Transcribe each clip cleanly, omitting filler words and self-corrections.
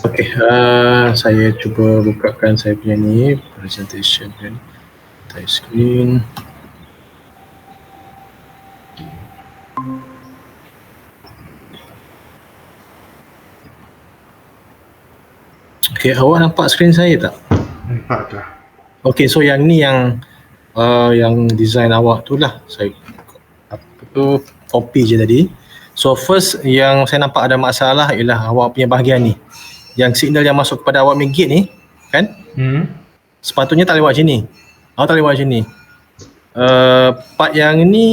Okay, saya cuba bukakan saya punya ni presentation kan, touch screen. Okay, awak nampak skrin saya tak? Nampak dah. Okay, so yang ni yang design awak tu lah, saya apa tu copy je tadi. So first yang saya nampak ada masalah ialah awak punya bahagian ni, yang signal yang masuk kepada awak punya gate ni kan, sepatutnya tak lewat sini. Awak tak lewat sini. Part yang ni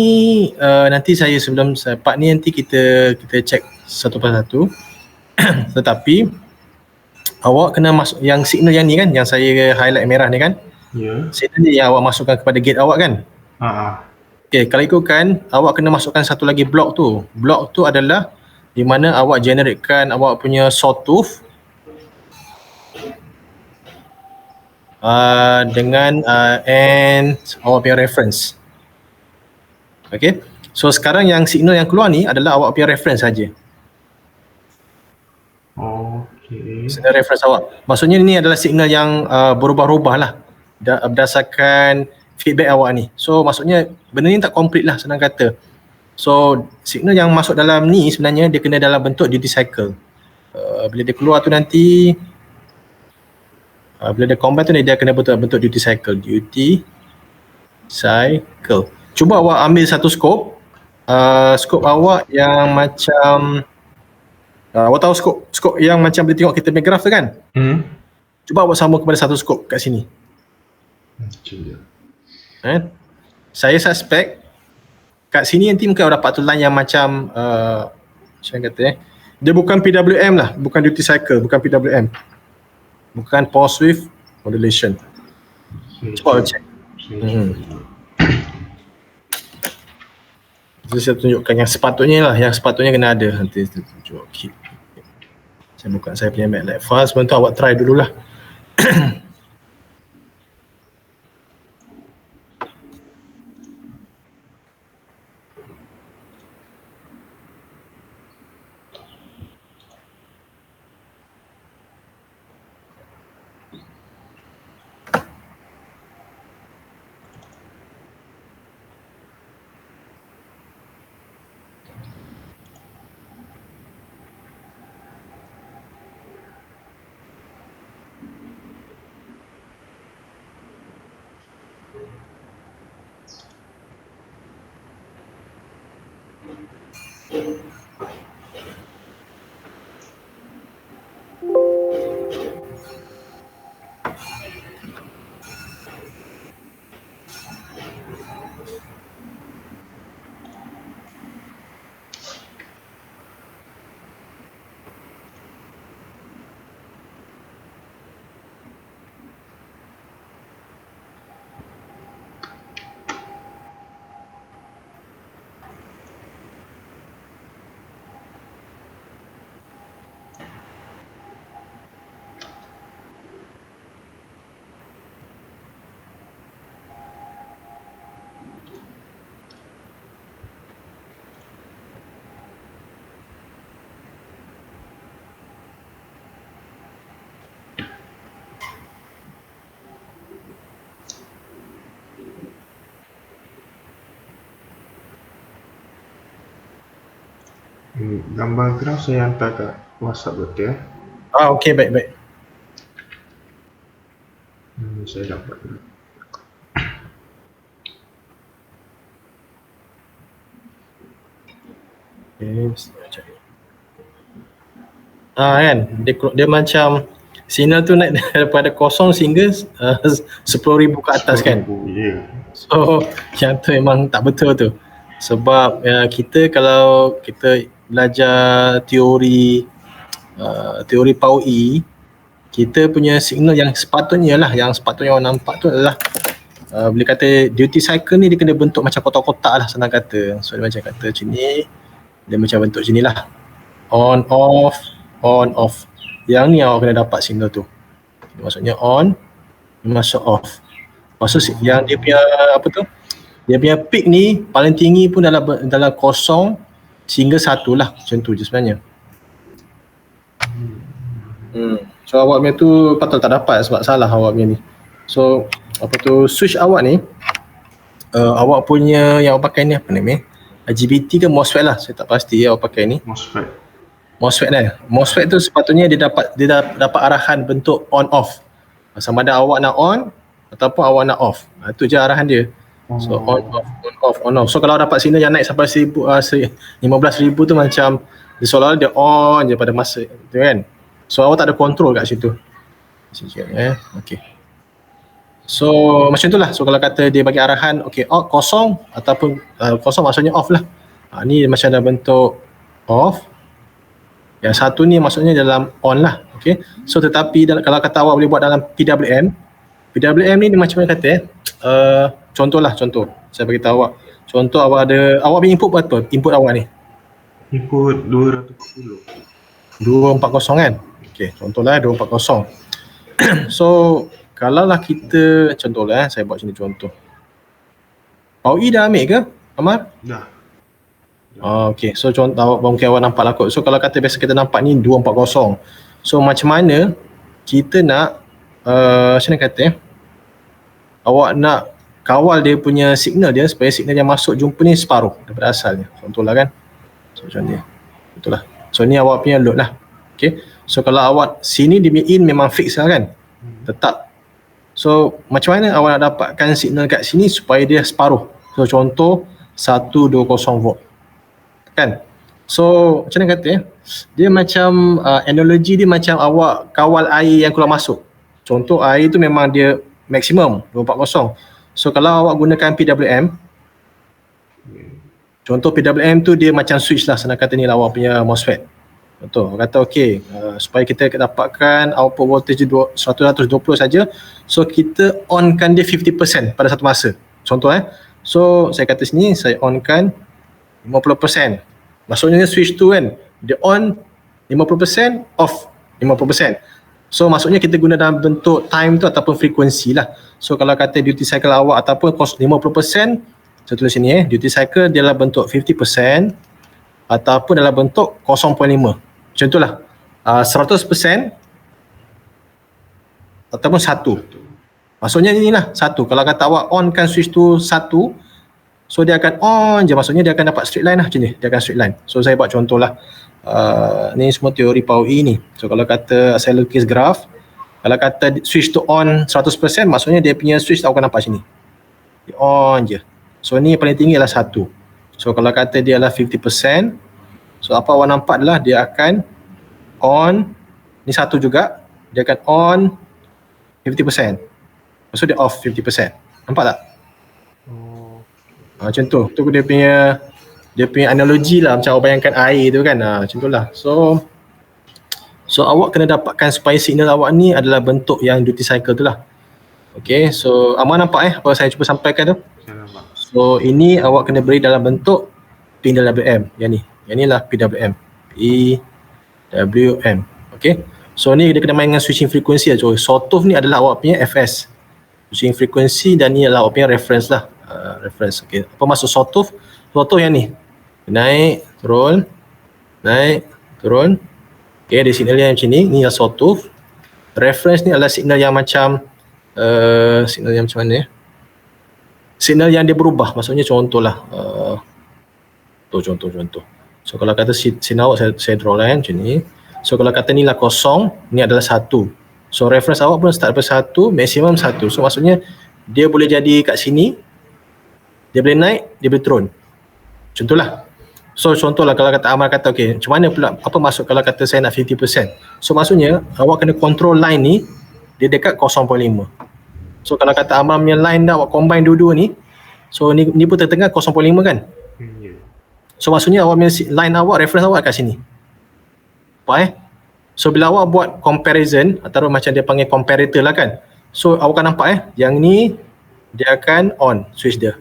nanti saya sebelum part ni nanti kita check satu persatu. Tetapi awak kena masuk yang signal yang ni kan, yang saya highlight merah ni kan, signal ni yang awak masukkan kepada gate awak kan. Okay, kalau ikutkan awak kena masukkan satu lagi blok tu. Blok tu adalah di mana awak generatekan awak punya sawtooth dengan and awak punya reference. Okay, so sekarang yang signal yang keluar ni adalah awak punya reference saja. Signal reference awak. Maksudnya ni adalah signal yang berubah-ubah lah berdasarkan feedback awak ni. So maksudnya benda ni tak complete lah, senang kata. So signal yang masuk dalam ni sebenarnya dia kena dalam bentuk duty cycle. Bila dia keluar tu nanti bila dia combine tu dia kena bentuk duty cycle. Duty cycle. Cuba awak ambil satu scope. Scope awak yang macam awak tahu scope yang macam boleh tengok kita punya graf tu kan? Cuba awak sambung kepada satu scope kat sini. Saya suspect kat sini nanti mungkin awak dapat tu line yang macam macam kata dia bukan PWM lah, bukan duty cycle, bukan PWM, bukan pulse width modulation. Cuba awak check. Jadi saya tunjukkan yang sepatutnya lah, yang sepatutnya kena ada. Nanti saya tunjuk. Okay. Saya buka saya punya MATLAB file, sebelum tu awak try dululah. Gambar graf saya hantar kat WhatsApp betul ya? Okey, baik. Saya dapat dulu. Kan dia macam signal tu naik daripada kosong sehingga 10,000 ke atas kan. So yang tu memang tak betul tu. Sebab kita kalau kita belajar teori PAUI, kita punya signal yang sepatutnya orang nampak tu adalah boleh kata duty cycle ni dia kena bentuk macam kotak-kotak lah, senang kata. So dia macam kata macam ni, dia macam bentuk macam ni lah, on off. Yang ni awak kena dapat signal tu. Maksudnya on, masuk off. Maksud yang dia punya apa tu, Dia punya peak ni paling tinggi pun dalam kosong sehingga 1 lah. Macam tu je sebenarnya. So awak punya tu patut tak dapat sebab salah awak punya ni. So apa tu, switch awak ni awak punya yang awak pakai ni apa nama? IGBT ke MOSFET lah, saya tak pasti ya awak pakai ni. MOSFET. MOSFET kan. MOSFET tu sepatutnya dia dapat arahan bentuk on off. Sama ada awak nak on ataupun awak nak off. Itu je arahan dia. So on off, on off, on off. So kalau dapat signal yang naik sampai 15,000 tu macam dia seolah-olah dia on je pada masa tu kan. So awak tak ada control kat situ. Sikit okey. So macam itulah. So kalau kata dia bagi arahan okey out kosong ataupun kosong maksudnya off lah. Ni macam ada bentuk off. Yang satu ni maksudnya dalam on lah. Okey. So tetapi kalau kata awak boleh buat dalam PWM ni dia macam mana kata contoh saya bagi tahu awak. Contoh awak punya input berapa? Input awak ni. Input 240. 240 kan? Okey, contohlah 240. So kalau lah kita contohlah saya buat sini contoh. PAUI dah ambil ke Amar? Dah. Okey, so contoh mungkin awak nampak lah kot. So kalau kata biasa kita nampak ni 240. So macam mana kita nak macam mana kata awak nak kawal dia punya signal dia supaya signal yang masuk jumpa ni separuh daripada asalnya. Contohlah kan. So macam ni. Betul lah. So ni awak punya load lah. Okay. So kalau awak sini dia punya in memang fix lah kan. Tetap. So macam mana awak nak dapatkan signal kat sini supaya dia separuh. So contoh 120 volt. Kan. So macam mana kata dia macam analogi dia macam awak kawal air yang keluar masuk. Contoh air tu memang dia maksimum 240. So kalau awak gunakan PWM, contoh PWM tu dia macam switch lah, senang kata ni lah awak punya MOSFET. Betul, awak kata okey, supaya kita dapatkan output voltage 120 saja, so kita onkan dia 50% pada satu masa. Contoh so saya kata sini saya onkan 50%. Maksudnya switch tu kan, dia on 50%, off 50%. So maksudnya kita guna dalam bentuk time tu ataupun frekuensi lah. So kalau kata duty cycle awak ataupun 50%, saya tulis sini duty cycle dia dalam bentuk 50% ataupun dalam bentuk 0.5. Macam itulah. 100% ataupun 1. Maksudnya inilah 1. Kalau kata awak on kan switch tu 1, so dia akan on je, maksudnya dia akan dapat straight line lah macam ni. Dia akan straight line. So saya buat contoh lah. Ni semua teori PAUI ni. So kalau kata saya lukis graf, kalau kata switch tu on 100%, maksudnya dia punya switch awak akan nampak sini. Dia on je. So ni paling tinggi adalah 1. So kalau kata dia adalah 50%, so apa awak nampak adalah dia akan on, ni 1 juga, dia akan on 50%. Lepas tu dia off 50%. Nampak tak? Macam tu. Tu dia punya analogi lah, macam awak bayangkan air tu kan. Macam tu lah. So awak kena dapatkan supaya signal awak ni adalah bentuk yang duty cycle tu lah. Okay, so Amar nampak apa saya cuba sampaikan tu? Saya nampak. So ini awak kena beri dalam bentuk PWM. Yang ni lah PWM. PWM. Okay. So ni dia kena main dengan switching frequency lah. So sawtooth ni adalah awak punya FS. Switching frequency, dan ni adalah awak punya reference lah. Reference. Okay. Apa maksud sawtooth? Sawtooth yang ni. Naik, turun. Naik, turun. Okay, ada signal yang macam ni. Ni adalah sawtooth. Reference ni adalah signal yang macam signal yang macam mana signal yang dia berubah. Maksudnya contohlah contoh. So kalau kata signal awak saya draw line macam ni. So kalau kata ni lah kosong, ni adalah 1. So reference awak pun start daripada 1, maksimum 1. So maksudnya dia boleh jadi kat sini, dia boleh naik, dia boleh turun. Contohlah. So contohlah kalau kata Amar kata okey, macam mana pula, apa maksud kalau kata saya nak 50%? So maksudnya awak kena control line ni dia dekat 0.5. So kalau kata Amar punya line dah awak combine dua-dua ni, so ni pun tengah 0.5 kan? So maksudnya awak punya line awak, reference awak kat sini. Apa So bila awak buat comparison atau macam dia panggil comparator lah kan. So awak akan nampak yang ni dia akan on switch dia.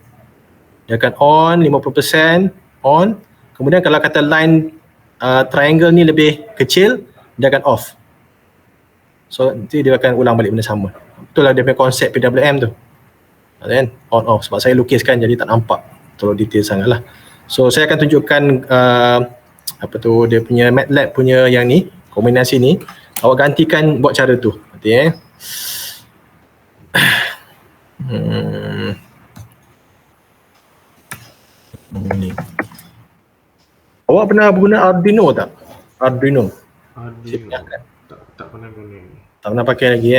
Dia akan on 50% on. Kemudian kalau kata line triangle ni lebih kecil, dia akan off. So nanti dia akan ulang balik benda sama. Itulah dia punya konsep PWM tu. Kan? On off. Sebab saya lukiskan jadi tak nampak terlalu detail sangat lah. So saya akan tunjukkan apa tu dia punya MATLAB punya yang ni, kombinasi ni. Awak gantikan buat cara tu. Nanti ni. Awak pernah guna Arduino tak? Arduino. Arduino. Tak pernah guna ni. Tak pernah pakai lagi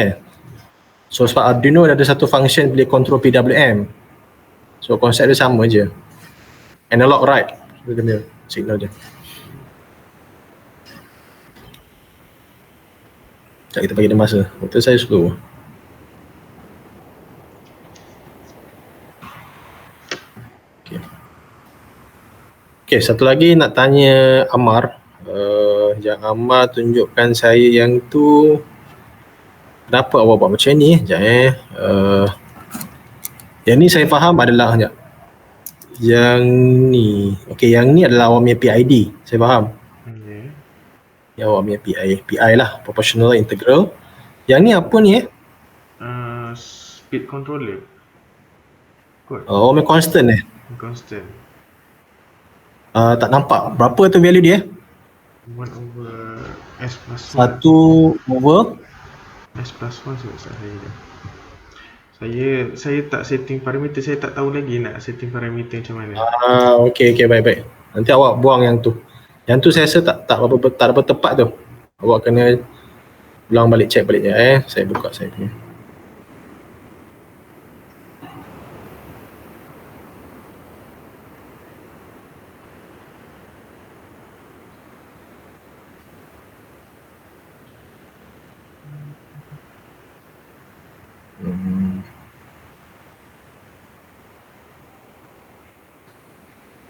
So sebab Arduino ada satu function boleh control PWM. So konsep dia sama je. Analog write. Dia punya signal dia. Tak, kita bagi dia masa. Betul saya slow. Okay, satu lagi nak tanya Amar. Yang Amar tunjukkan saya yang tu. Kenapa awak buat macam ni? Sekejap yang ni saya faham adalah yang ni. Okay, yang ni adalah awak punya PID. Saya faham. Yang awak punya PI lah, proportional integral. Yang ni apa ni speed controller. Awak punya constant Constant. Tak nampak. Berapa tu value dia? 1 over S plus 1. 1 over S plus 1 saya tak setting parameter. Saya tak tahu lagi nak setting parameter macam mana. Okay, baik. Nanti awak buang yang tu. Yang tu saya rasa tak apa tepat tu. Awak kena ulang balik, check balik je. Saya buka saya punya.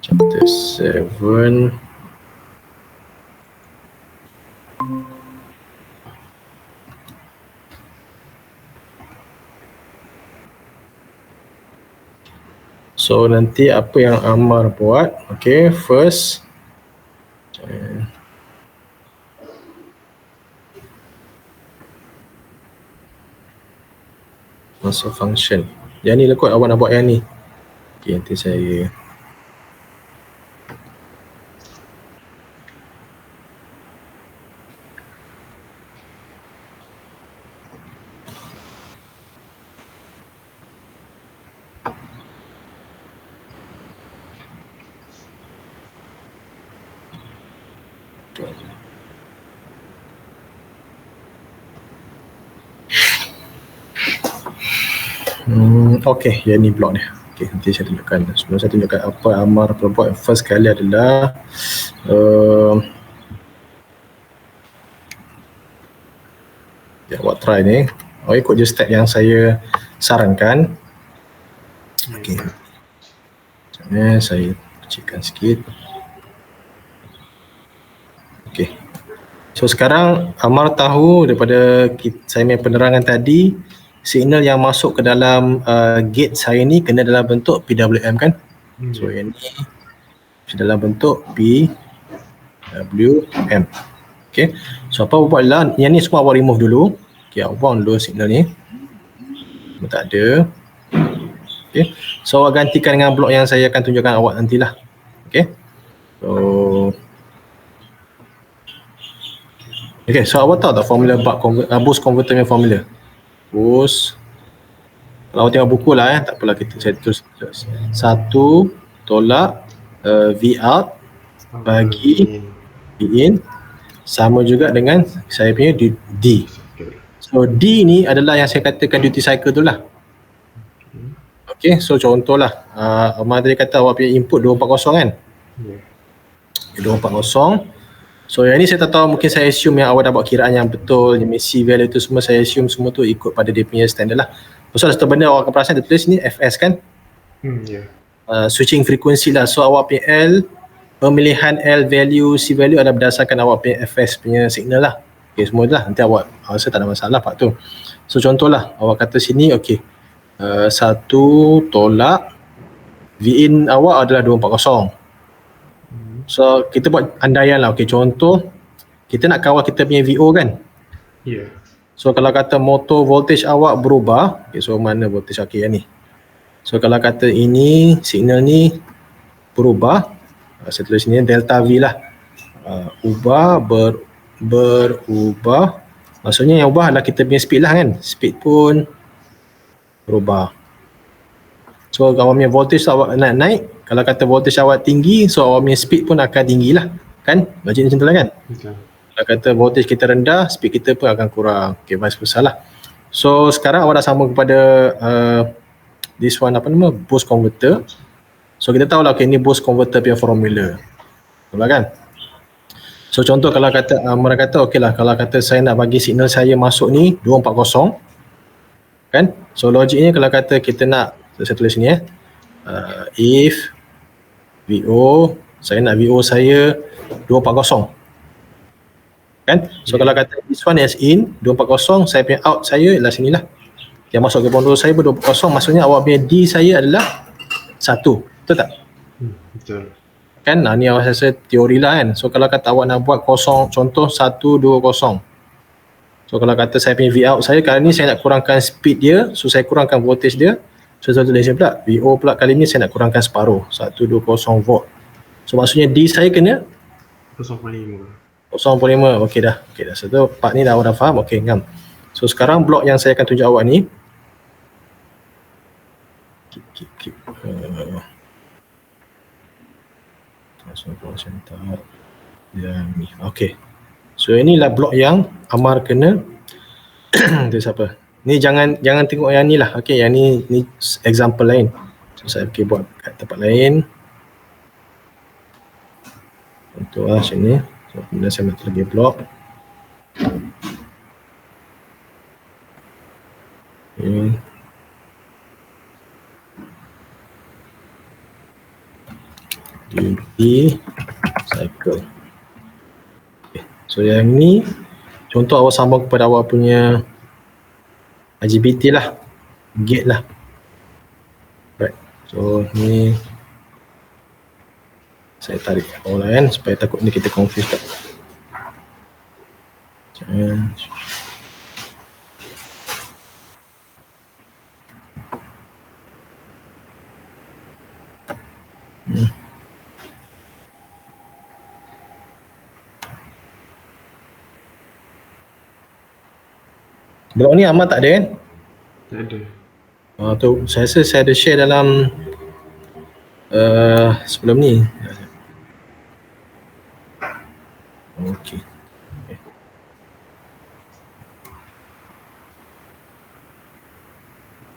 Chapter 7. So nanti apa yang Amar buat, okay, first masuk function. Yang ni lah kot awak nak buat yang ni. Okay, nanti saya okay, yang ni blok dia. Okay, nanti saya tunjukkan. Sebelum saya tunjukkan apa Amar perlu buat, first kali adalah awak try ni. Awak ikut je step yang saya sarankan. Okay, saya kecilkan sikit. Okay, so sekarang Amar tahu daripada saya punya penerangan tadi, signal yang masuk ke dalam gate saya ni kena dalam bentuk PWM kan? So yang ni dalam bentuk PWM. Okay, so apa awak buat lah, yang ni semua awak remove dulu. Okay, awak buang dulu signal ni. Tak ada. Okay, so awak gantikan dengan blok yang saya akan tunjukkan awak nantilah. Okay, so awak tahu tak formula boost converter punya formula? Boost, kalau awak tengok buku lah tak apalah, saya terus 1 tolak V out bagi V in sama juga dengan saya punya D. So D ni adalah yang saya katakan duty cycle tu lah. Okay, so contohlah Amar tadi kata awak punya input 240 kan? 240. So yang ni saya tak tahu, mungkin saya assume yang awak dah buat kiraan yang betul, yang C value tu semua saya assume semua tu ikut pada dia punya standard lah. So satu benda awak akan perasan dia tulis ni FS kan? Switching frequency lah. So awak punya L, pemilihan L value, C value adalah berdasarkan awak punya FS punya signal lah. Okay, semua tu lah. Nanti awak rasa tak ada masalah part tu. So contohlah awak kata sini, okay, 1 tolak V in awak adalah 240. So kita buat andaian lah. Okay, contoh kita nak kawal kita punya VO kan? So kalau kata motor voltage awak berubah, okay, so mana voltage, okay, yang ni. So kalau kata ini signal ni berubah, saya tulis ni delta V lah. Berubah. Maksudnya yang ubah adalah kita punya speed lah kan. Speed pun berubah. So awak punya voltage awak nak naik, kalau kata voltage awak tinggi, so awak punya speed pun akan tinggi lah. Kan? Logik macam tu lah kan? Betul. Kalau kata voltage kita rendah, speed kita pun akan kurang. Okay, vice versa lah. So sekarang awak dah sambung kepada this one apa nama? Boost converter. So kita tahu lah okay, ni boost converter punya formula. Betul lah kan? So contoh kalau kata mereka kata okey lah, kalau kata saya nak bagi signal saya masuk ni 240 kan. So logiknya kalau kata kita nak, saya tulis ni if VO, saya nak VO saya 240 kan. So kalau kata this one is in 240, saya punya out saya ialah sini lah. Yang masuk ke pondok saya pun 240, maksudnya awak punya D saya adalah 1. Betul tak? Betul. Kan ni awak rasa teori lah kan. So kalau kata awak nak buat kosong, contoh 120. So kalau kata saya punya V out saya kali ni saya nak kurangkan speed dia, so saya kurangkan voltage dia. So saya tulis pula VO pula kali ni saya nak kurangkan separuh, 120 volt. So maksudnya D saya kena 0.5. 0.5. Okey dah. Okey dah. So tu part ni dah awak dah faham. Okey, ngam. So sekarang blok yang saya akan tunjuk awak ni Okey. So inilah blok yang Amar kena tu siapa? Ni jangan tengok yang ni lah. Okey, yang ni example lain. So saya buat kat tempat lain. Untuk macam ni. So kemudian saya nak lagi blok. Okay. Duty cycle. Okay. So yang ni contoh awak sambung kepada awak punya IGBT lah, gate lah. Right. So ni saya tarik awal kan supaya takut ni kita confuse tak. Change. Blok ni Ahmad tak ada kan? Tak ada. Tu saya rasa saya ada share dalam sebelum ni. Okey.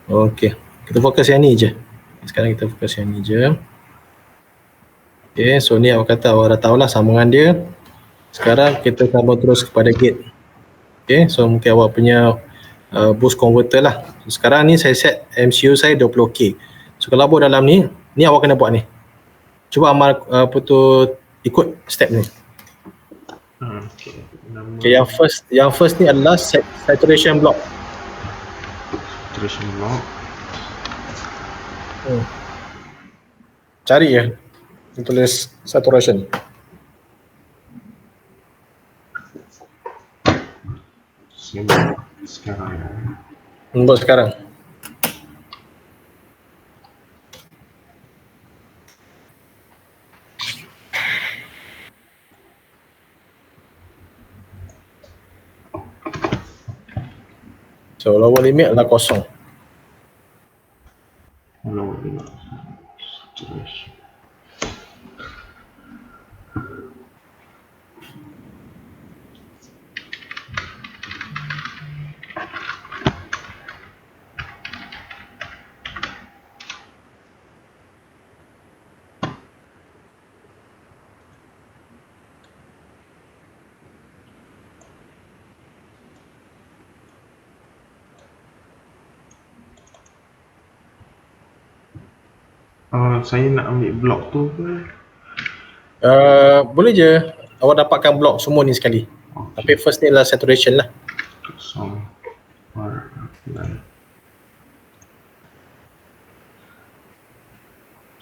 Okey. Kita fokus yang ni je. Sekarang kita fokus yang ni je. Okey, so ni awak kata awak dah tahulah sambungan dia. Sekarang kita sambung terus kepada gate. Okey, so mungkin awak punya boost converter lah. So, sekarang ni saya set MCU saya 20K. So kalau buat dalam ni awak kena buat ni. Cuba Amal ikut step ni. Okey. Okay, yang first ni adalah saturation block. Saturation block. Cari ya. Tulis saturation. Sekarang. Buat sekarang. So lower limit adalah kosong. Lower limit. Saturation. Saya nak ambil blok tu ke? Boleh je. Awak dapatkan blok semua ni sekali. Tapi first ni adalah saturation lah. Kosong. Dan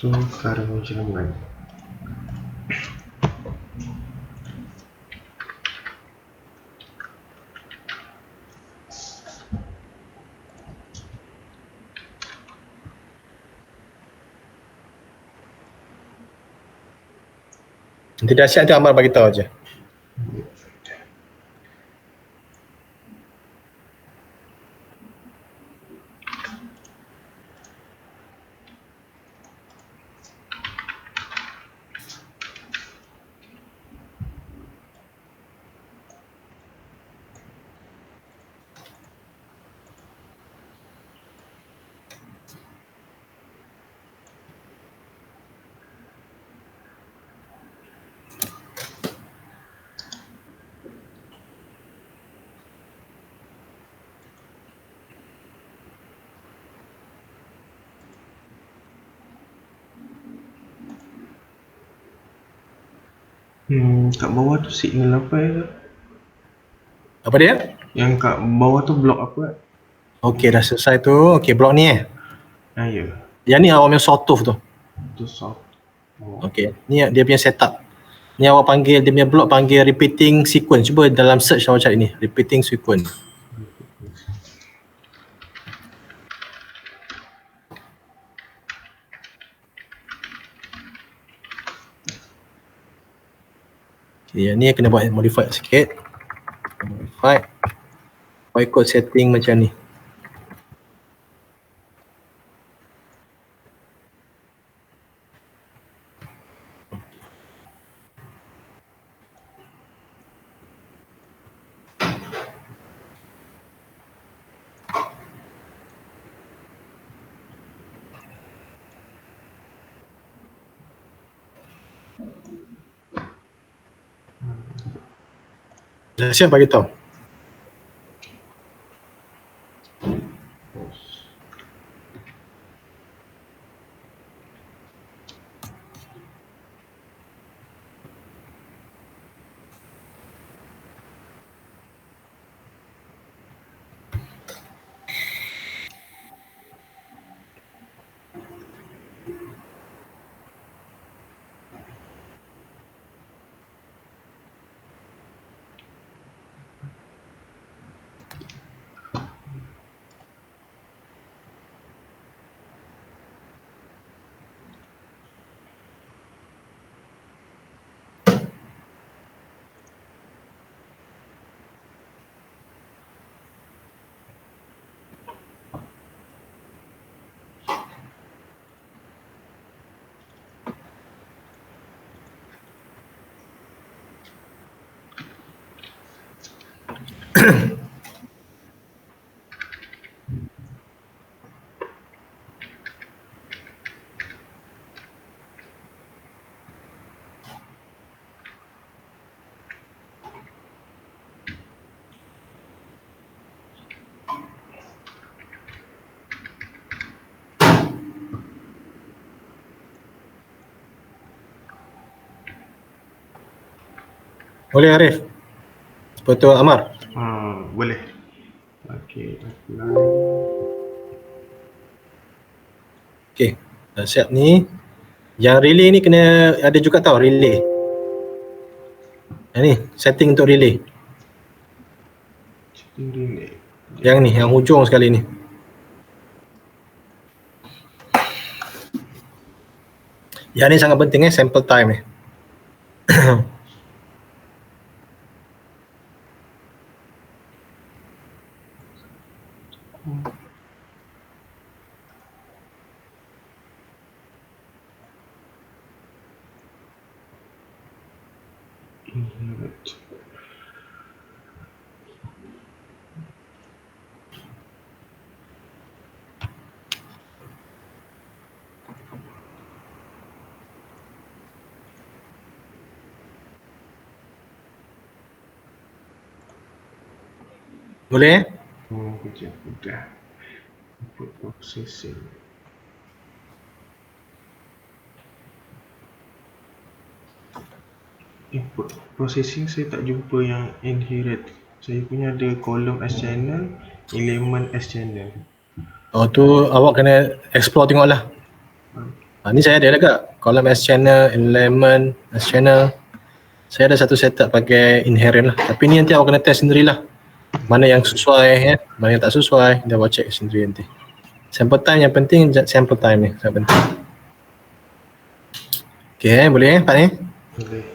tu sekarang macam mana? Nanti dah siap tu Amar bagi tahu aja. Kat bawah tu signal apa ya? Apa dia? Yang kat bawah tu blok apa? Okey, dah selesai tu. Okey, blok ni Ya. Yang ni awak punya sawtooth tu. Tu soft. Oh. Okey, ni dia punya setup. Ni awak panggil dia punya blok panggil repeating sequence. Cuba dalam search awak cari ni, repeating sequence. Okay, yang ni kena buat modify sikit. Modify. Awak ikut setting macam ni. Dah siap bagi tahu. Boleh Arif? Betul Amar? Boleh. Okey, apply. Okey, dah siap ni. Yang relay ni kena ada juga tau relay. Ni setting untuk relay. Relay. Yang ni, yang hujung sekali ni. Yang ni sangat penting sample time ni. Inherit. Boleh? Kejap. Dah. Input processing. Input processing saya tak jumpa yang inherit. Saya punya ada kolom S channel, elemen S channel. Oh tu awak kena explore tengoklah. Ni saya ada dekat kolom S channel, element, S channel. Saya ada satu setup pakai inherent lah. Tapi ni nanti awak kena test sendirilah. Mana yang sesuai mana yang tak sesuai, dia awak check sendiri nanti. Sample time yang penting, sample time ni sangat penting. Okay, boleh Pak ni? Boleh.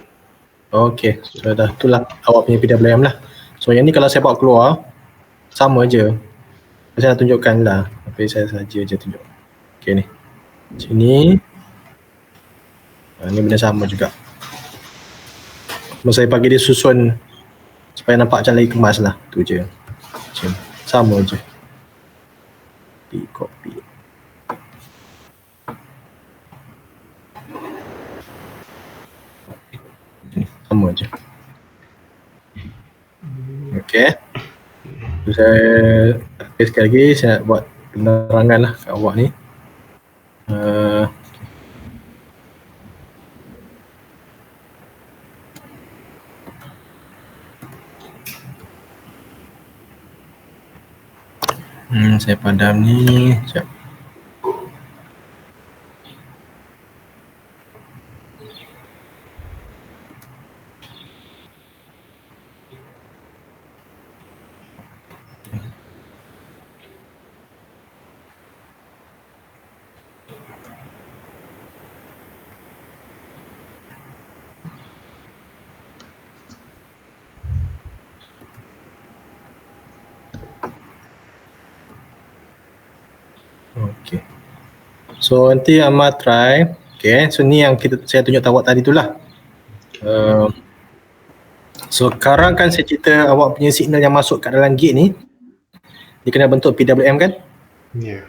Okey, so dah itulah awak punya PWM lah. So yang ni kalau saya bawa keluar sama je. Saya nak tunjukkan lah, tapi saya saja je tunjuk. Okey ni. Sini. Ni benda sama juga. Cuma saya bagi dia susun supaya nampak macam lagi kemas lah. Tu je. Macam sama je. Copy. Sama je. Okey. So, sekali lagi saya nak buat penerangan lah kat awak ni. Saya padam ni. Sekejap. Okay. So nanti Ahmad try. Okay, so ni yang saya tunjuk awak tadi tu lah. So sekarang kan saya cerita awak punya signal yang masuk kat dalam gate ni dia kena bentuk PWM kan? Ya.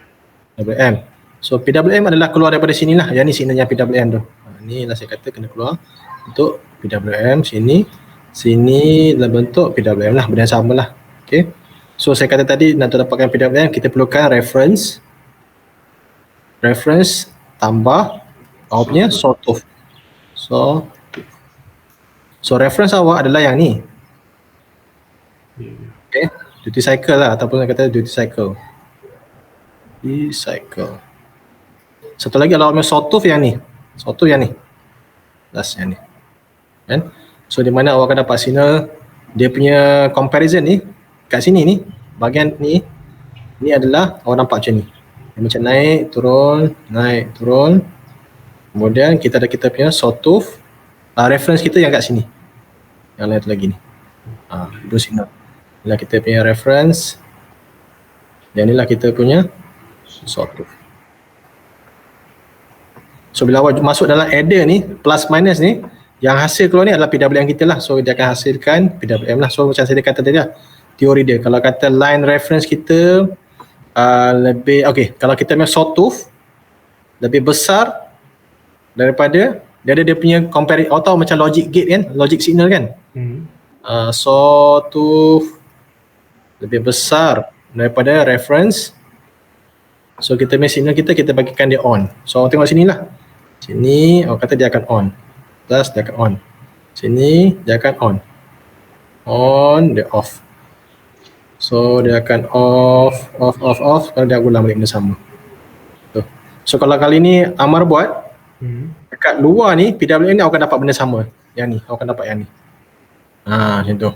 PWM. So PWM adalah keluar daripada sini lah. Yang ni signalnya PWM tu. Ni lah saya kata kena keluar untuk PWM sini. Sini dalam bentuk PWM lah. Benda sama lah. Okay. So saya kata tadi untuk dapatkan PWM kita perlukan reference tambah awak punya sawtooth. So reference awak adalah yang ni. Okay, duty cycle lah ataupun saya kata duty cycle. Satu lagi adalah awak punya sawtooth yang ni. Sawtooth yang ni. Last yang ni. Kan? So di mana awak akan dapat signal dia punya comparison ni kat sini ni. Bahagian ni adalah awak nampak macam ni. Macam naik, turun. Kemudian kita ada kita punya sawtooth. Reference kita yang kat sini. Yang lain tu lagi ni. Dua signal. Inilah kita punya reference. Dan inilah kita punya sawtooth. So bila awak masuk dalam adder ni, plus minus ni, yang hasil keluar ni adalah PWM kita lah. So dia akan hasilkan PWM lah. So macam saya kata tadi lah, teori dia. Kalau kata line reference kita lebih, okay, kalau kita punya sawtooth lebih besar daripada dia punya compare, awak tahu macam logic gate kan, logic signal kan. Sawtooth lebih besar daripada reference. So kita punya signal kita bagikan dia on. So awak tengok sini lah. Sini awak kata dia akan on. Plus dia akan on. Sini dia akan on. On, dia off. So dia akan off. Kalau dia ulang balik benda sama. So kalau kali ni Amar buat, dekat luar ni PWM ni awak akan dapat benda sama. Yang ni, awak akan dapat yang ni. Macam tu.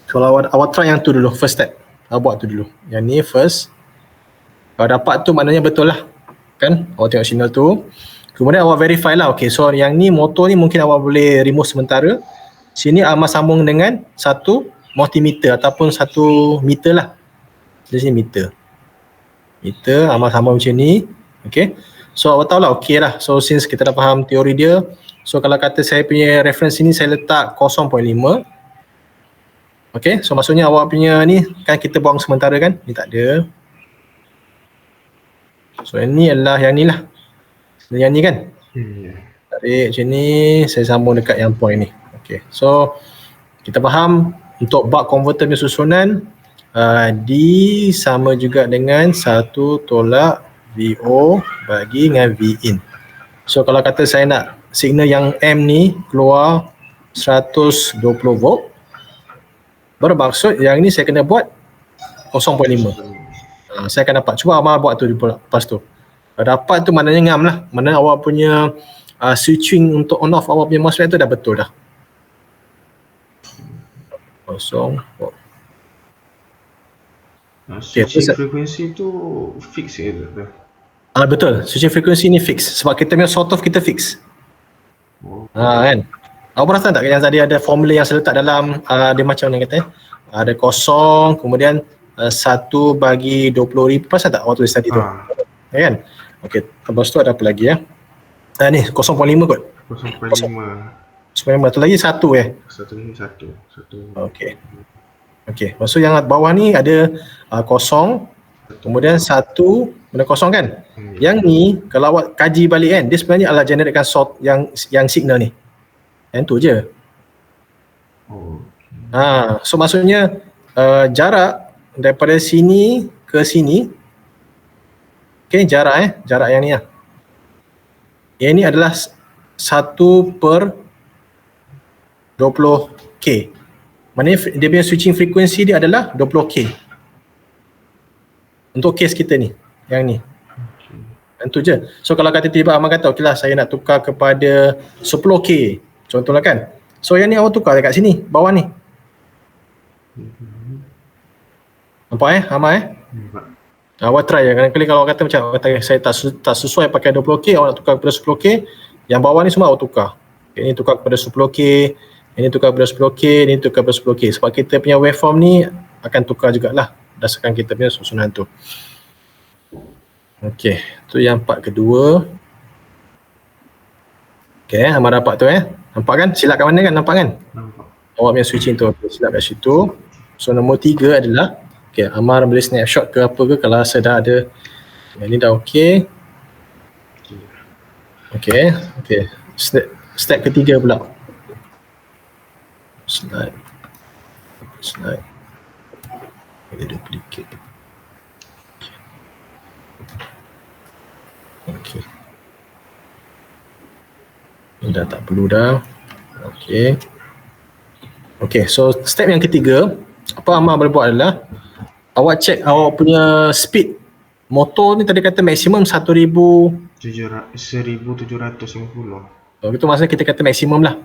So awak try yang tu dulu, first step. Awak buat tu dulu. Yang ni first. Kalau dapat tu maknanya betul lah. Kan? Awak tengok signal tu. Kemudian awak verify lah. Okay, so yang ni motor ni mungkin awak boleh remove sementara. Sini Amar sambung dengan satu multimeter ataupun satu meter lah. Di sini meter. Amar sambung macam ni. Okay. So awak tahu lah, okay lah. So since kita dah faham teori dia, so kalau kata saya punya reference ni saya letak 0.5. Okay, so maksudnya awak punya ni kan kita buang sementara kan, ni tak ada. So yang ni adalah yang ni lah. Yang ni kan. Tarik macam ni, saya sambung dekat yang point ni. Okay, so kita faham untuk buck converter punya susunan D sama juga dengan 1 tolak VO bagi dengan Vin. So kalau kata saya nak signal yang M ni keluar 120 volt, bermaksud yang ni saya kena buat 0.5. Saya akan dapat. Cuba Amar buat tu lepas tu. Kalau dapat tu maknanya ngam lah. Maknanya awak punya switching untuk on off awak punya MOSFET tu dah betul dah. 0 volt. Switching frekuensi tu fix ke tak? Betul, switching frekuensi ni fix sebab kita punya sawtooth kita fix. Kan. Awak perasan tak yang tadi ada formula yang saya letak dalam dia macam ni kata ada kosong, kemudian 1 bagi 20,000, perasan tak awak tulis tadi tu? Kan? Okey, lepas tu ada apa lagi ya? Ni 0.5 kot. 0.5. 0.5 tu lagi 1 Satu ni satu. Okey. Okey, maksud yang bawah ni ada kosong, kemudian 1 benda kosong kan? Yang ni kalau awak kaji balik kan, dia sebenarnya adalah generatekan sort yang signal ni. Yang tu je. So maksudnya jarak daripada sini ke sini, okey, jarak yang ni lah. Yang ni adalah 1 per 20k. Maknanya dia punya switching frequency dia adalah 20k. Untuk case kita ni, yang ni. Itu je. So kalau kata tiba Amal kata okeylah saya nak tukar kepada 10k, contohlah kan. So yang ni awak tukar dekat sini, bawah ni. Nampak Amal awak try kadang-kadang kalau awak kata macam awak kata saya tak sesuai pakai 20k, awak nak tukar kepada 10k, yang bawah ni semua awak tukar. Ini tukar kepada 10k, ini tukar kepada 10k, ini tukar kepada 10k. Sebab kita punya waveform ni akan tukar jugalah berdasarkan kita punya susunan tu. Okey, tu yang part kedua. Okey, Amal dapat tu nampak kan? Silap kat mana kan? Nampak kan? Nampak. Awak punya switching tu silap kat situ. So nombor 3 adalah okey, Amal boleh snapshot ke apa ke kalau rasa dah ada. Yang ni dah okey. Okey. Step ketiga pula. Slide. Ada duplicate. Okey. Ini dah tak perlu dah. Okey, so step yang ketiga, apa Amal boleh buat adalah awak check awak punya speed motor ni tadi kata maksimum 1750. Itu maksudnya kita kata maksimum lah.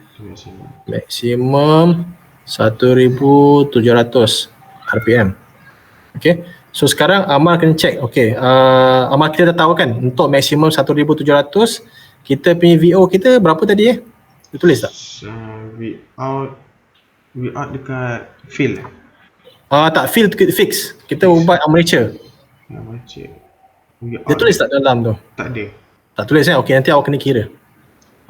Maksimum 1700 RPM. Okey. So sekarang Amal kena check. Okey, Amal kita dah tahu kan untuk maksimum 1700 kita punya VO kita berapa tadi Dia tulis tak? Vout dekat field. Tak, field fix. Kita buat armature. Dia tulis tak dalam tu? Tak ada. Tak tulis Okey, nanti awak kena kira.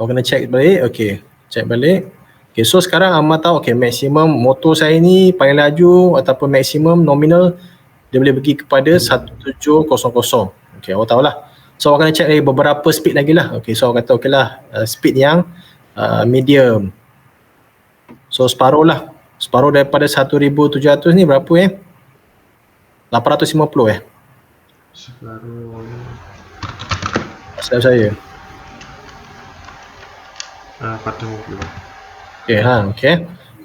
Awak kena check balik. Okey, check balik. Okey, so sekarang Amal tahu maksimum motor saya ni paling laju ataupun maksimum nominal dia boleh pergi kepada 1700. Okey, awak tahulah. So awak kena check lagi beberapa speed lagi lah. Okey, so awak kata okeylah speed yang medium. So separuh lah. Separuh daripada 1700 ni berapa 850 Separuh Silap saya 450. Okey.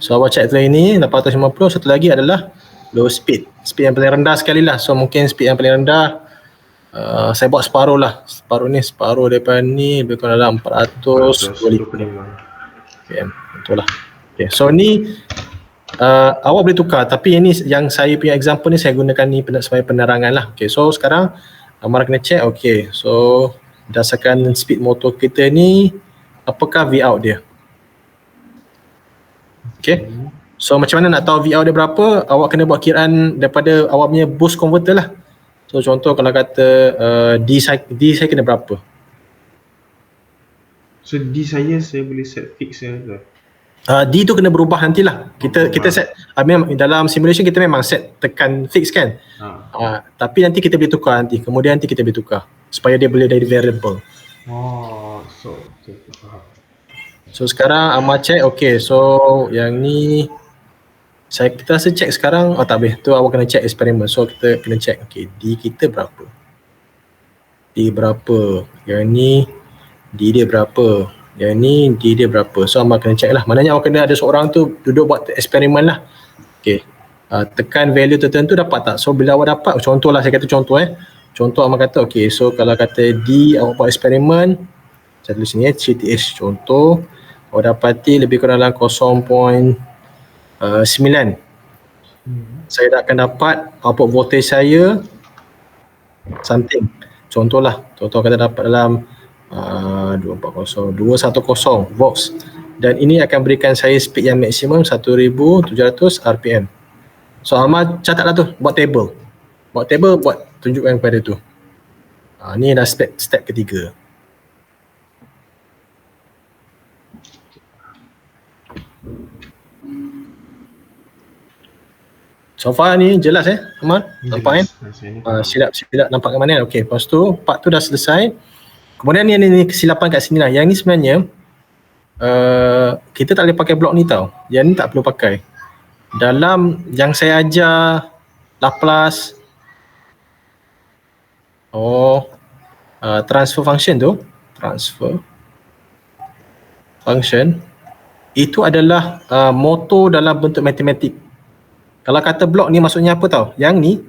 So awak check tadi ni 850. Satu lagi adalah low speed. Speed yang paling rendah sekali lah. So mungkin speed yang paling rendah saya buat separuh lah. Separuh daripada ni lebih kurang dalam 425. Okay, betul lah. Okay, so ni awak boleh tukar, tapi ini yang saya punya example ni saya gunakan ni sebagai penerangan lah. Okay, so sekarang Amal kena check. Okay, so berdasarkan speed motor kita ni apakah Vout dia. Okay, so macam mana nak tahu Vout dia berapa? Awak kena buat kiraan daripada awak punya boost converter lah. So contoh kalau kata D saya kena berapa? So D saya boleh set fix ke? D tu kena berubah nantilah. Kita set memang dalam simulation kita memang set tekan fix kan. Tapi nanti kita boleh tukar nanti. Kemudian nanti kita boleh tukar supaya dia boleh dari variable. So sekarang Amal check. Okay, so yang ni kita rasa check sekarang. Tak boleh. Tu awak kena check eksperimen. So kita kena check. Okay, D kita berapa? D berapa? Yang ni D dia berapa? Yang ni D dia berapa? So Amal kena check lah. Maknanya awak kena ada seorang tu duduk buat eksperimen lah. Okay, tekan value tertentu dapat tak? So bila awak dapat, contoh lah, saya kata contoh contoh Amal kata okay, so kalau kata D awak buat eksperimen, saya tulis sini CTH contoh, awak dapati lebih kurang dalam 0.9. Saya akan dapat output voltage saya something. Contoh kata dapat dalam 210 volts. dan ini akan berikan saya speed yang maksimum 1700 RPM. So Amar catatlah tu, buat table, buat tunjukkan kepada tu. Ni dah step ketiga. So far ni jelas Amar? Nampak kan? Silap nampak ke mana? Okey, lepas tu part tu dah selesai. Kemudian ni kesilapan kat sini lah. Yang ni sebenarnya kita tak boleh pakai blok ni tau. Yang ni tak perlu pakai. Dalam yang saya ajar Laplace transfer function tu, transfer function itu adalah motor dalam bentuk matematik. Kalau kata blok ni maksudnya apa tau? Yang ni,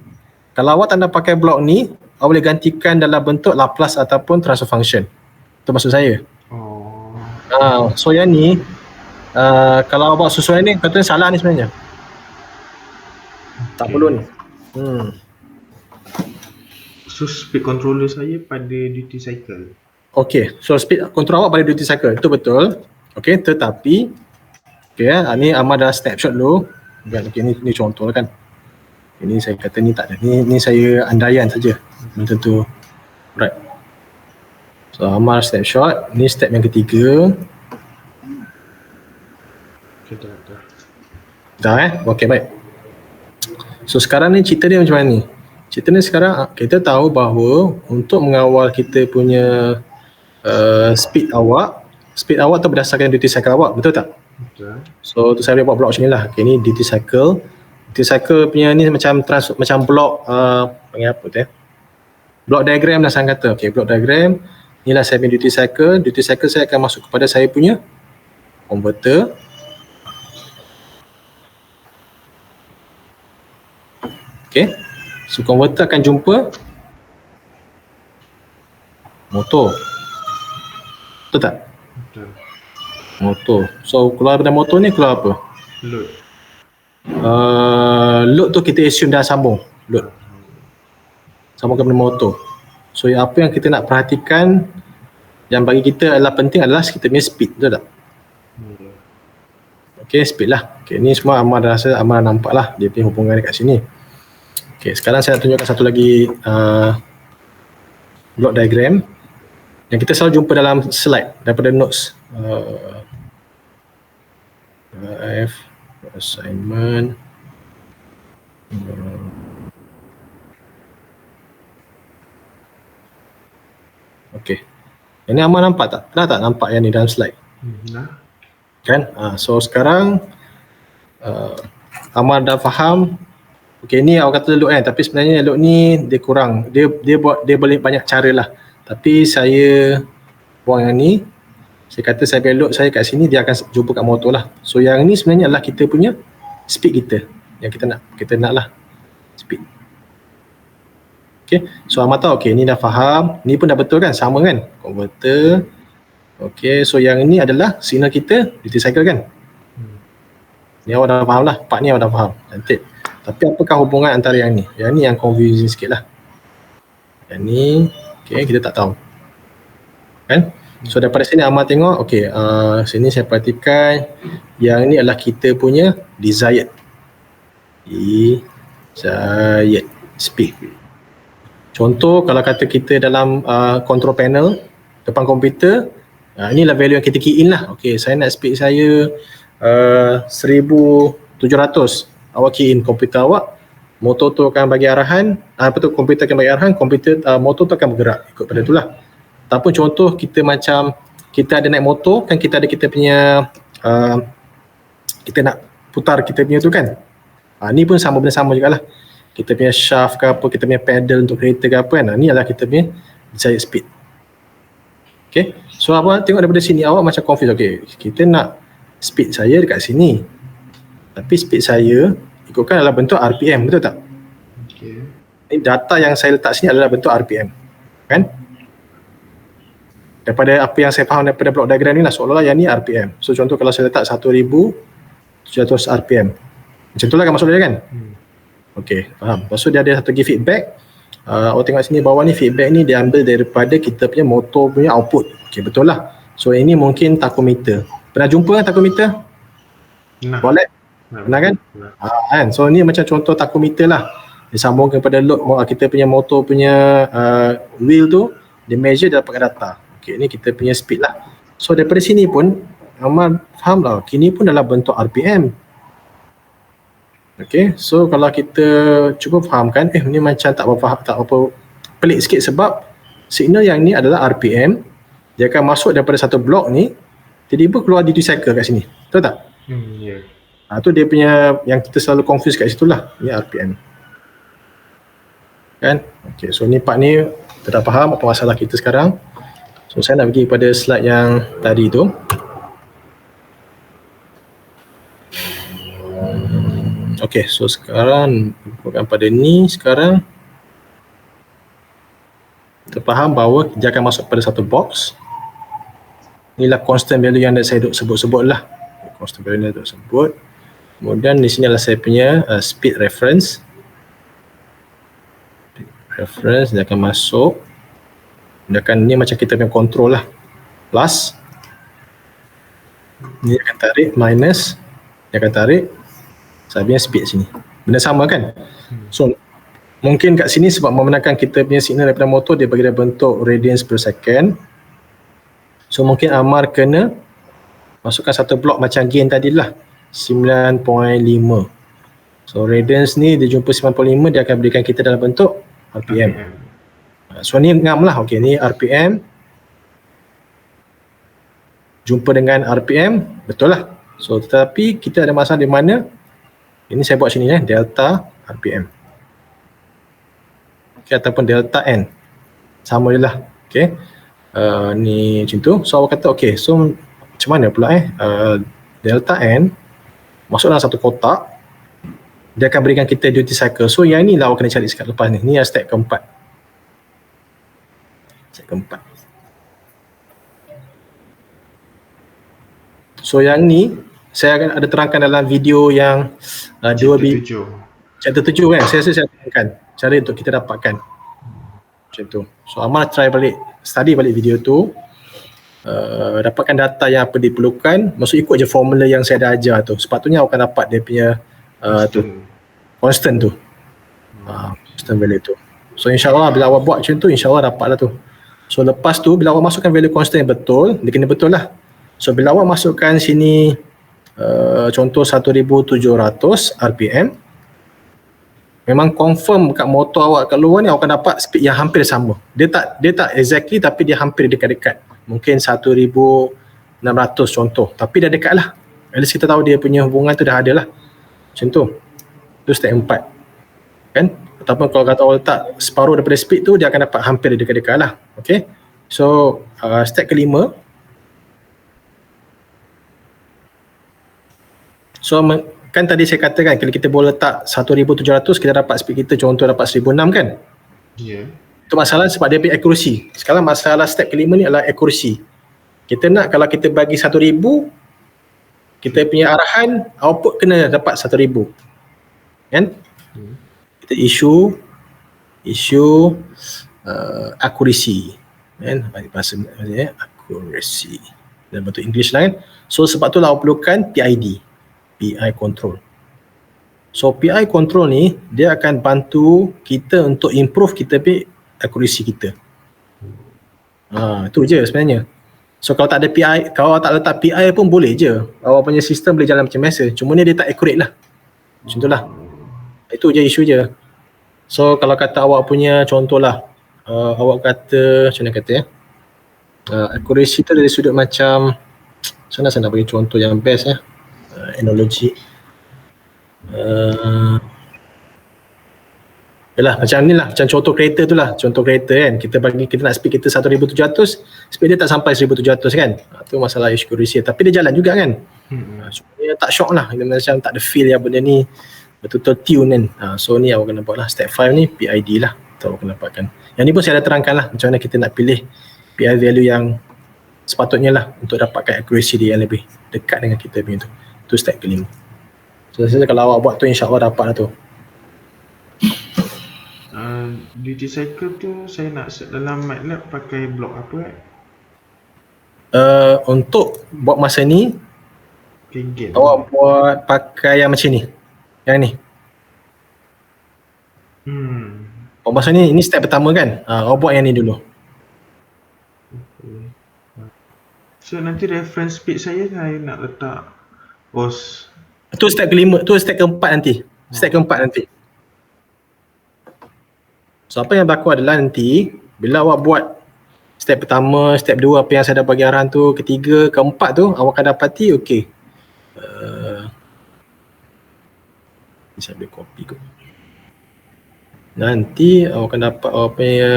kalau awak tak nak pakai blok ni, awak boleh gantikan dalam bentuk Laplace ataupun transfer function. Itu maksud saya. So yang ni, kalau awak sesuai ni, katanya salah ni sebenarnya. Tak perlu ni. So speed controller saya pada duty cycle. Okay, so speed control awak pada duty cycle, itu betul. Okay, tetapi ni Amar dah snapshot dulu. Okay, ni contoh lah kan. Ini saya kata ni tak ada. Ni saya andaian saja. Belum tentu right. So Amar snapshot. Ni step yang ketiga. Dah okay, baik. So sekarang ni cerita dia macam mana ni? Cerita ni sekarang kita tahu bahawa untuk mengawal kita punya speed awak tu berdasarkan duty cycle awak, betul tak? Betul. So tu saya boleh buat blok macam ni lah. Okay, ni duty cycle. Duty cycle punya ni macam blok panggil apa tu blok diagram lah saya kata. Okay, blok diagram. Inilah saya punya duty cycle. Duty cycle saya akan masuk kepada saya punya converter. Okay, so converter akan jumpa motor. Betul tak? Betul. Motor. So keluar daripada motor ni keluar apa? Load. Load tu kita assume dah sambung. Load. Sambung kepada motor. So apa yang kita nak perhatikan yang bagi kita adalah penting adalah kita punya speed, betul tak? Okay, speed lah. Okay, ni semua Amar dah rasa, Amar nampak lah dia punya hubungan dekat sini. Okay, sekarang saya nak tunjukkan satu lagi block diagram yang kita selalu jumpa dalam slide daripada notes. Assignment. Okay. Ini Amar nampak tak? Pernah tak nampak yang ni dalam slide? Kan? So sekarang Amar dah faham. Okay, ni awak kata load kan, tapi sebenarnya load ni dia kurang. Dia boleh banyak cara lah. Tapi saya buang yang ni. Saya kata saya punya load saya kat sini, dia akan jumpa kat motor lah. So yang ni sebenarnya adalah kita punya speed kita. Yang kita nak lah speed. Okay, so Amar tahu, okay ni dah faham. Ni pun dah betul kan, sama kan, converter. Okay, so yang ini adalah signal kita, duty cycle kan. Ni awak dah faham lah, part ni awak dah faham. Cantik. Tapi apakah hubungan antara yang ni? Yang ni yang confusing sikit lah. Yang ni, okay, kita tak tahu. Kan? So daripada sini Amar tengok, okay, sini saya perhatikan yang ni adalah kita punya desired speed. Contoh kalau kata kita dalam control panel depan komputer, inilah value yang kita key in lah. Okay, saya nak speed saya 1700. Awak key in komputer awak, motor tu akan bagi arahan, komputer akan bagi arahan, motor tu akan bergerak ikut pada tu lah. Ataupun contoh kita macam kita ada naik motor kan, kita ada kita punya kita nak putar kita punya tu kan. Ni pun sama, benda sama jugalah. Kita punya shaft ke apa, kita punya pedal untuk kereta ke apa kan. Ni adalah kita punya desired speed. Okay, so apa tengok daripada sini awak macam confused. Okay, kita nak speed saya dekat sini, tapi speed saya ikutkan adalah bentuk RPM, betul tak? Okay. Ini data yang saya letak sini adalah bentuk RPM kan. Daripada apa yang saya faham daripada block diagram ni lah, seolah-olah yang ni RPM. So contoh kalau saya letak 1700 RPM, macam tu lah kan maksud dia kan? Okay, faham. Lepas tu dia ada satu feedback. Awak tengok sini bawah ni, feedback ni diambil daripada kita punya motor punya output. Okay, betul lah. So ini mungkin tachometer. Pernah jumpa kan tachometer? Nah, Wallet? Pernah kan? Nah. Kan? So ni macam contoh tachometer lah. Disambung kepada load kita punya motor punya wheel tu, dia measure, dia dapatkan data. Okay, ni kita punya speed lah. So daripada sini pun Amal faham lah, kini pun dalam bentuk RPM. Okay, so kalau kita cuba fahamkan, ni macam tak apa pelik sikit sebab signal yang ni adalah RPM, dia akan masuk daripada satu blok ni, tiba-tiba keluar duty cycle kat sini, betul tak? Ya. Tu dia punya yang kita selalu confuse kat situ lah, ni RPM kan. Okay, so ni part ni kita dah faham apa masalah kita sekarang. So saya nak pergi pada slide yang tadi tu. Okay, so sekarang bukan pada ni, sekarang kita faham bahawa dia akan masuk pada satu box. Inilah constant value yang saya duk sebut-sebut lah, constant value yang duk sebut. Kemudian di sini adalah saya punya speed reference. Dia akan masuk, dia akan, ni macam kita punya control lah, plus ni akan tarik, minus dia akan tarik, saya punya speed sini, benda sama kan. So mungkin kat sini sebab membenarkan kita punya signal daripada motor dia bagi dia bentuk radians per second, so mungkin Amar kena masukkan satu blok macam gain tadi lah, 9.5. So radians ni dia jumpa 9.5, dia akan berikan kita dalam bentuk RPM. So ni ngam lah, okay, ni RPM jumpa dengan RPM, betul lah. So tetapi kita ada masalah di mana, ini saya buat sini delta RPM, okay, ataupun delta N, sama je lah. Okay, ni macam tu. So awak kata okay, so macam mana pula delta N masuk dalam satu kotak, dia akan berikan kita duty cycle. So yang ni lah awak kena cari sekat lepas ni. Ni yang step keempat. Step keempat. So yang ni saya akan ada terangkan dalam video yang chapter 7 kan. Saya rasa saya terangkan cara untuk kita dapatkan macam tu. So Amal try balik, study balik video tu, dapatkan data yang apa diperlukan, maksud ikut je formula yang saya dah ajar tu. Sepatutnya awak akan dapat dia punya constant tu, constant value tu. So insyaAllah bila awak buat macam tu, insyaAllah dapat lah tu. So lepas tu bila awak masukkan value constant yang betul, dia kena betul lah. So bila awak masukkan sini contoh 1700 RPM, memang confirm kat motor awak kat luar ni awak akan dapat speed yang hampir sama. Dia tak exactly, tapi dia hampir dekat-dekat. Mungkin 1600 contoh, tapi dah dekat lah. At least kita tahu dia punya hubungan tu dah ada lah. Macam tu. Itu step 4 kan. Ataupun kalau kata awak letak separuh daripada speed tu, dia akan dapat hampir dekat-dekat lah. Okay, so step kelima, so kan tadi saya katakan kalau kita boleh letak 1700, kita dapat speed kita contoh dapat 1006 kan. Ya. Itu masalah sebab dia punya accuracy. Sekarang masalah step kelima ni adalah accuracy. Kita nak kalau kita bagi 1000, kita punya arahan output kena dapat 1000 kan. Kita issue accuracy kan, bahasa accuracy dalam bentuk English lah kan. So sebab tu lah awak perlukan PI control. So PI control ni dia akan bantu kita untuk improve kita punya accuracy kita. Itu je sebenarnya. So kalau tak ada PI, kalau awak tak letak PI pun boleh je, awak punya sistem boleh jalan macam biasa, cuma ni dia tak accurate lah. Macam tu lah. Itu je isu je. So kalau kata awak punya contoh lah, awak kata macam mana kata accuracy tu dari sudut macam, saya nak bagi contoh yang best analogy. Yalah macam ni lah, macam contoh kereta tu lah. Contoh kereta kan, kita nak speed kita 1700, speed dia tak sampai 1700 kan. Tu masalah accuracy, tapi dia jalan juga kan. Dia tak shock lah, dia macam tak ada feel yang benda ni betul-betul tune kan. So ni awak kena buat lah, step 5 ni PID lah, tu awak kena dapatkan. Yang ni pun saya dah terangkan lah macam mana kita nak pilih PI value yang sepatutnya lah untuk dapatkan accuracy dia yang lebih dekat dengan kita punya tu. Tu step kelima. So saya rasa kalau awak buat tu insyaAllah dapat lah tu. Duty cycle tu saya nak set dalam MATLAB pakai blok apa Untuk buat masa ni, Pingin. awak buat pakai yang macam ni. Yang ni. Buat masa ni, ini step pertama kan? Awak buat yang ni dulu. Okay. So nanti reference speed saya nak letak Tu step kelima, tu step keempat nanti. Step keempat nanti. So apa yang berlaku adalah nanti bila awak buat step pertama, step 2 apa yang saya dah bagi arahan tu, ketiga, keempat tu awak akan dapati okey. Saya boleh copy kot. Nanti awak akan dapat awak punya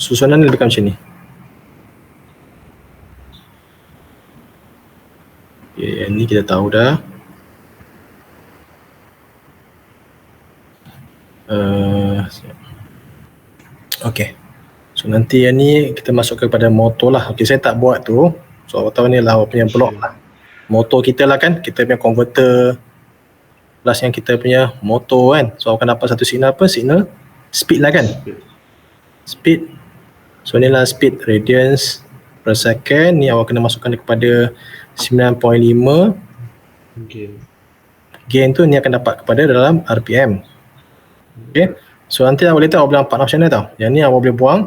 susunan lebih kurang macam ni. Okay, yang ni kita tahu dah. Okay. So nanti yang ni kita masuk kepada motor lah. Okay, saya tak buat tu. So awak tahu ni lah awak punya blok lah. Motor kita lah kan, kita punya converter plus yang kita punya motor kan. So awak akan dapat satu signal apa? Signal speed lah kan. Speed. So ni lah speed radians per second. Ni awak kena masukkan kepada 9.5. Gain tu ni akan dapat kepada dalam RPM. Okay. So nanti awak boleh tahu awak boleh nampak macam mana tau. Yang ni awak boleh buang.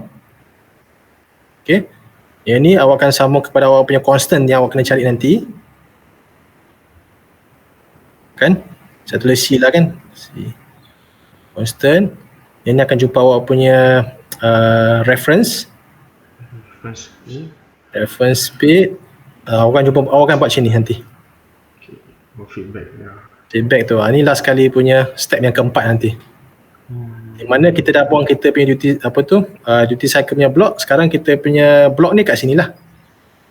Okay. Yang ni awak akan sambung kepada awak punya constant yang awak kena cari nanti. Kan? Saya tulis C lah kan. C. Constant. Yang ni akan jumpa awak punya reference. Reference speed. Awak akan buat macam ni nanti. Feedback ya. Feedback tu. Ni last kali punya step yang keempat nanti. Di mana kita dah buang kita punya duty cycle punya blok. Sekarang kita punya blok ni kat sini lah.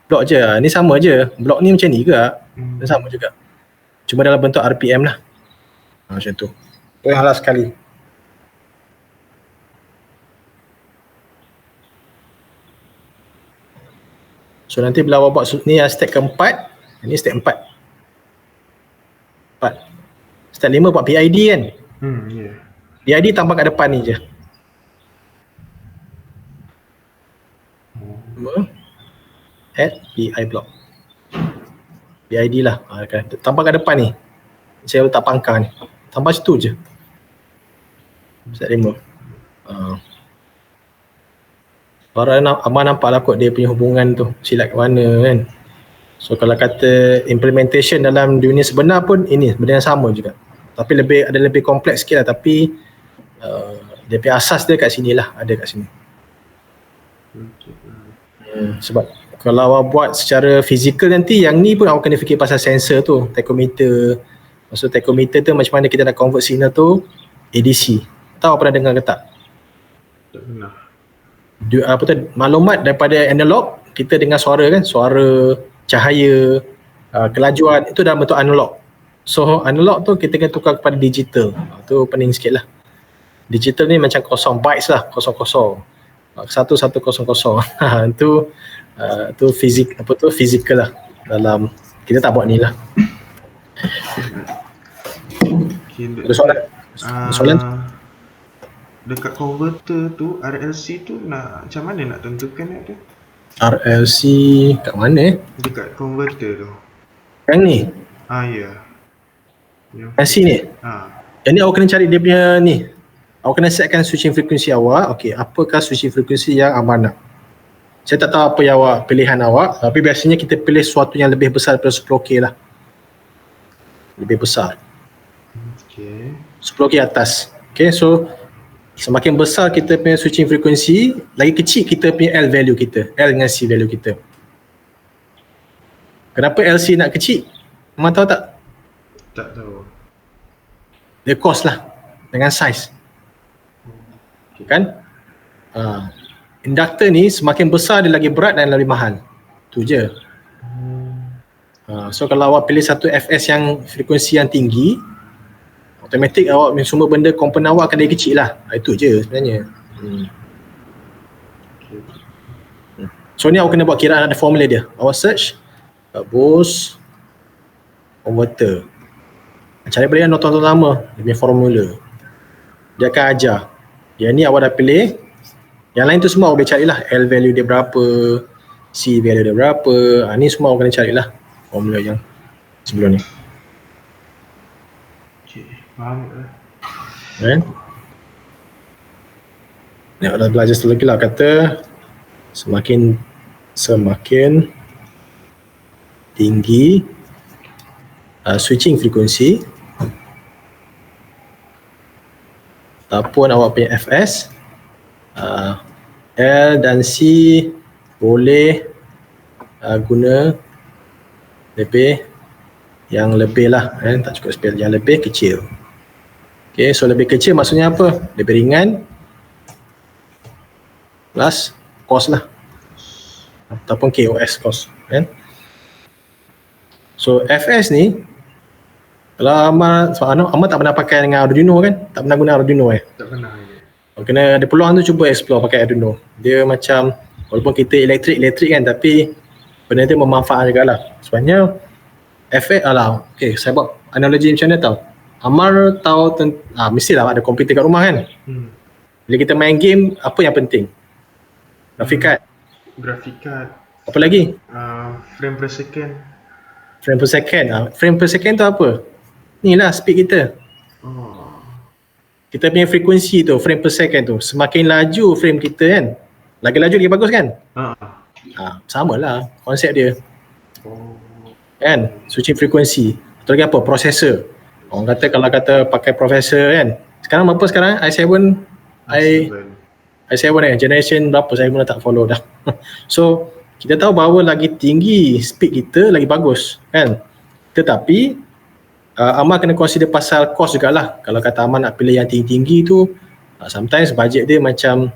Blok je. Ni sama je. Blok ni macam ni juga. Sama juga. Cuma dalam bentuk RPM lah. Macam tu. Itu yang last sekali. So nanti bila awak buat ni step keempat. Ini step 4. Step 5 buat PID kan. PID tambah kat depan ni je. Add PI block. PID lah. Tambah kat depan ni. Saya letak pangkal ni. Tambah situ je. Step 5. Baru Abang nampak lah kot dia punya hubungan tu. Silat ke mana kan. So kalau kata implementation dalam dunia sebenar pun ini benda yang sama juga. Tapi ada lebih kompleks sikit lah. Tapi dia punya asas dia kat sini lah. Ada kat sini. Sebab kalau awak buat secara fizikal nanti, yang ni pun awak kena fikir pasal sensor tu, tachometer. Maksud tachometer tu macam mana kita nak convert signal tu ADC. Tahu awak pernah dengar ke tak? Tak pernah. Maklumat daripada analog kita dengar suara kan, suara, cahaya, kelajuan itu dalam bentuk analog. So analog tu kita kena tukar kepada digital. Tu pening sikit lah. Digital ni macam kosong, bytes lah, kosong-kosong. 1100. Tu fizikal lah. Dalam kita tak buat ni lah. Ada soalan? Dekat converter tu, RLC tu macam mana nak tentukan dia? RLC kat mana? Dekat converter tu. Yang ni? Ya. RLC ni? Yang ni awak kena cari dia punya ni. Awak kena setkan switching frekuensi awak. Okey, apakah switching frekuensi yang abang nak? Saya tak tahu apa yang pilihan awak, tapi biasanya kita pilih sesuatu yang lebih besar daripada 10K lah. Lebih besar. 10K atas. Okay, so semakin besar kita punya switching frekuensi, lagi kecil kita punya L value kita, L dengan C value kita. Kenapa LC nak kecil? Memang tahu tak? Tak tahu. Dia cost lah dengan size. Kan? Inductor ni semakin besar dia lagi berat dan lebih mahal. Tu je. So kalau awak pilih satu FS yang frekuensi yang tinggi, automatik awak semua benda komponen awak akan jadi kecil lah. Itu je sebenarnya. So ni awak kena buat kiraan, ada formula dia. Awak search boost converter. Cari benda yang nonton lama, dia punya formula. Dia akan ajar. Yang ni awak dah pilih. Yang lain tu semua awak boleh carilah L value dia berapa, C value dia berapa. Ni semua awak kena carilah formula yang sebelum ni. Okay, faham tak? Kan? Ni dah belajar satu lagi lah, kata semakin tinggi switching frekuensi ataupun awak punya FS, L dan C boleh guna lebih lah, tak cukup spell, yang lebih kecil. Okay, so lebih kecil maksudnya apa? Lebih ringan plus cost lah, ataupun KOS, cost, kan? So FS ni, kalau Amal tak pernah pakai dengan Arduino kan? Tak pernah guna Arduino Tak pernah lagi. kena ada peluang tu, cuba explore pakai Arduino. Dia macam, walaupun kita elektrik kan, tapi benda dia bermanfaat juga lah. Sebenarnya FX okay, saya buat analogi macam mana tau. Amar tahu mestilah ada komputer kat rumah kan. Bila kita main game, apa yang penting? Grafik card. Grafik card. Apa lagi? Frame per second. Frame per second. Frame per second tu apa? Ni lah speed kita. Kita punya frekuensi tu, frame per second tu, semakin laju frame kita kan, lagi laju lagi bagus kan? Sama lah konsep dia. Kan? Switching frekuensi. Atau lagi apa? Processor. Orang kata kalau pakai processor kan, sekarang berapa sekarang? i7 generation berapa saya pun tak follow dah. So kita tahu bahawa lagi tinggi speed kita lagi bagus kan. Tetapi Amal kena consider pasal cost jugalah. Kalau kata Amal nak pilih yang tinggi-tinggi tu, sometimes budget dia macam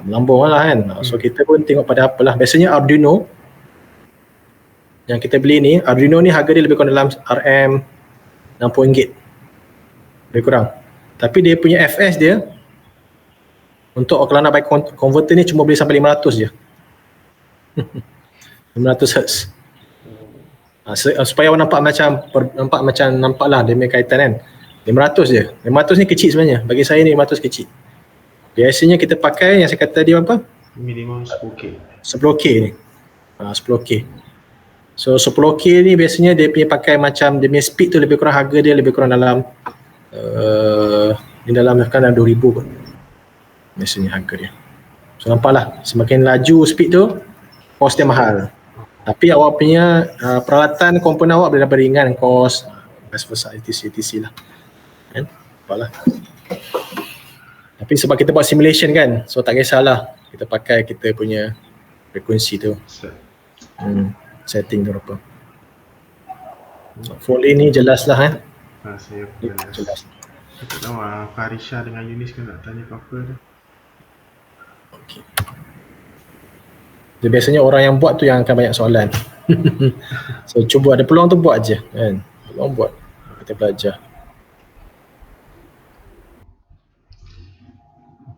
melambung lah kan. So kita pun tengok pada apalah. Biasanya Arduino yang kita beli ni, Arduino ni harga dia lebih kurang dalam RM60 lebih kurang. Tapi dia punya FS dia, untuk kalau nak pakai converter ni cuma boleh sampai 500 je. 500 Hz. Supaya awak nampak lah dia punya kaitan kan. 500 je. 500 ni kecil sebenarnya. Bagi saya ni 500 kecil. Biasanya kita pakai yang saya kata tadi apa? Minimum 10K. 10K ni. 10K. So 10K ni biasanya dia punya pakai macam dia punya speed tu lebih kurang, harga dia lebih kurang dalam di dalam kan 2,000 pun. Biasanya harga dia. So nampaklah semakin laju speed tu, cost dia mahal. Tapi awak punya peralatan komponen awak boleh dapat ringan kos, vice versa, etc lah. Kan? Nampaklah. Tapi sebab kita buat simulation kan, so tak kisahlah kita pakai kita punya frekuensi tu. Setting tu apa. Foley ni jelas lah Saya jelas. Saya tak tahu Farisha dengan Yunis kan nak tanya apa-apa tu. Okay. Dia biasanya orang yang buat tu yang akan banyak soalan. So cuba, ada peluang tu buat je kan. Peluang buat, kita belajar.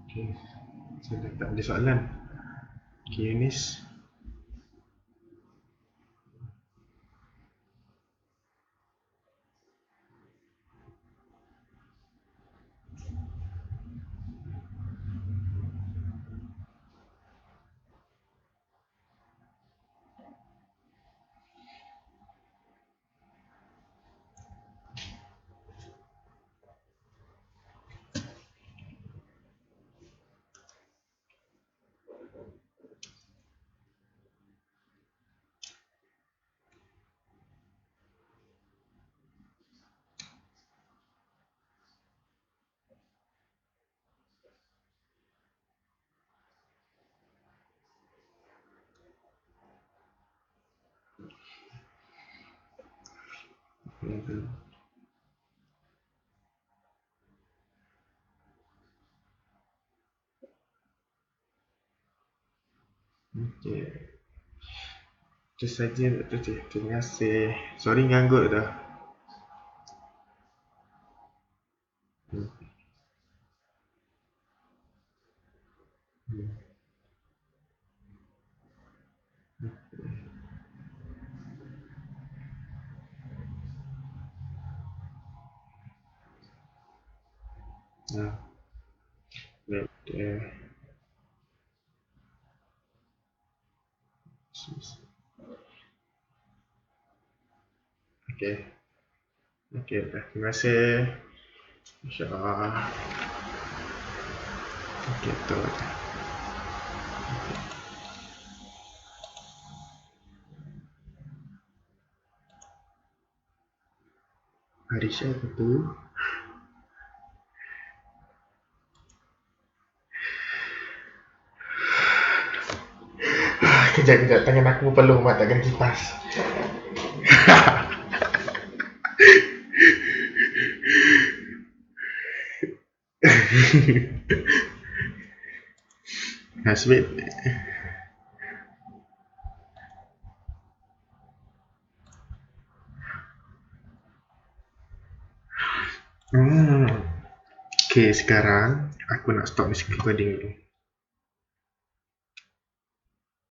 Okay, saya dah tak ada soalan. Okay, Yunis. Okay. Itu saja Dr. Cik. Terima kasih. Sorry ganggu dah. Okay. Okay, terima kasih. InsyaAllah. Okay, tu. Arisha apa tu? Kejap, tangan aku berpeluh mak takkan kipas. Hasbit. Okay, sekarang aku nak stop recording dulu.